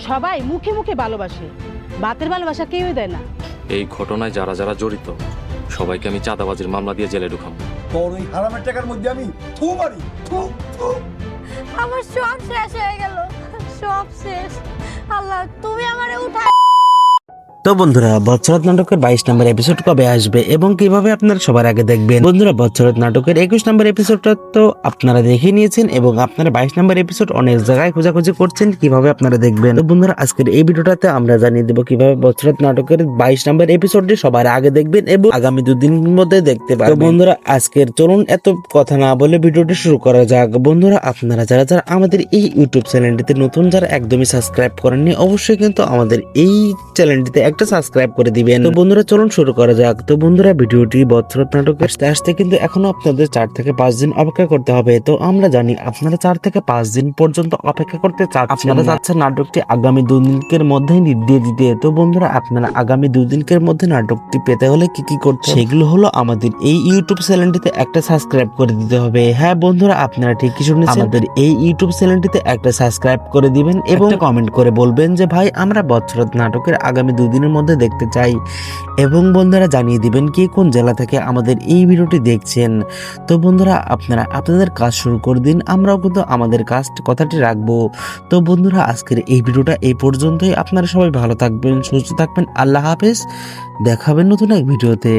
সবাই মুখে মুখে ভালোবাসে, বাতের ভালোবাসা কেউই দেয় না। এই ঘটনায় যারা যারা জড়িত সবাইকে আমি চাঁদাবাজির মামলা দিয়ে জেলে ঢুকাম। তোর ওই হারামের টাকার মধ্যে আমি থু মারি, থু থু। আমার সব শেষ হয়ে গেল, সব শেষ। আল্লাহ তুমি আমারে উঠা। তো বন্ধুরা, বৎসরাত নাটকের 22 নম্বর এপিসোড কবে আসবে এবং কিভাবে আপনারা সবার আগে দেখবেন? বন্ধুরা, বৎসরাত নাটকের 21 নম্বর এপিসোডটা তো আপনারা দেখে নিয়েছেন এবং আপনারা 22 নম্বর এপিসোড অনেক জায়গায় খোঁজাখুঁজি করছেন কিভাবে আপনারা দেখবেন। তো বন্ধুরা, আজকের এই ভিডিওটাতে আমরা জানিয়ে দেবো কিভাবে বৎসরাত নাটকের 22 নম্বর এপিসোডটি সবার আগে দেখবেন এবং আগামী 2 দিনের মধ্যে দেখতে পারবেন। তো বন্ধুরা, আজকের চলুন এত কথা না বলে ভিডিওটি শুরু করা যাক। বন্ধুরা, আপনারা যারা যারা আমাদের এই ইউটিউব চ্যানেলটিতে নতুন, যারা একদমই সাবস্ক্রাইব করেননি, অবশ্যই কিন্তু আমাদের এই চ্যানেলটিতে একটা সাবস্ক্রাইব করে দিবেন। তো বন্ধুরা, চলুন শুরু করা যাক। তো বন্ধুরা, ভিডিওটি বৎসরাত নাটক আসতে কিন্তু এখনো আপনাদের 4 থেকে 5 দিন অপেক্ষা করতে হবে। তো আমরা জানি আপনারা 4 থেকে 5 দিন পর্যন্ত অপেক্ষা করতে চাচ্ছেন। আপনারা চাচ্ছেন নাটকটি আগামী 2 দিনের মধ্যে দিয়ে দিতে। তো বন্ধুরা, আপনারা আগামী 2 দিনের মধ্যে নাটকটি পেতে হলে কি কি করতে, সেগুলো হলো আমাদের এই ইউটিউব চ্যানেলটিতে একটা সাবস্ক্রাইব করে দিতে হবে। হ্যাঁ বন্ধুরা, আপনারা ঠিকই শুনেছেন, আমাদের এই ইউটিউব চ্যানেলটিতে একটা সাবস্ক্রাইব করে দিবেন এবং কমেন্ট করে বলবেন যে ভাই আমরা বৎসরাত নাটকের আগামী 2 দিনের মধ্যে দেখতে চাই। এবং বন্ধুরা জানিয়ে দিবেন কি কোন জেলা থেকে আমাদের এই ভিডিওটি দেখছেন। তো বন্ধুরা, আপনারা আপনাদের কাজ শুরু করে দিন, আমরাও কিন্তু আমাদের কথাটি রাখবো। তো বন্ধুরা, আজকের এই ভিডিওটা এই পর্যন্তই। আপনারা সবাই ভালো থাকবেন, সুস্থ থাকবেন। আল্লাহ হাফেজ, দেখাবেন নতুন এক ভিডিওতে।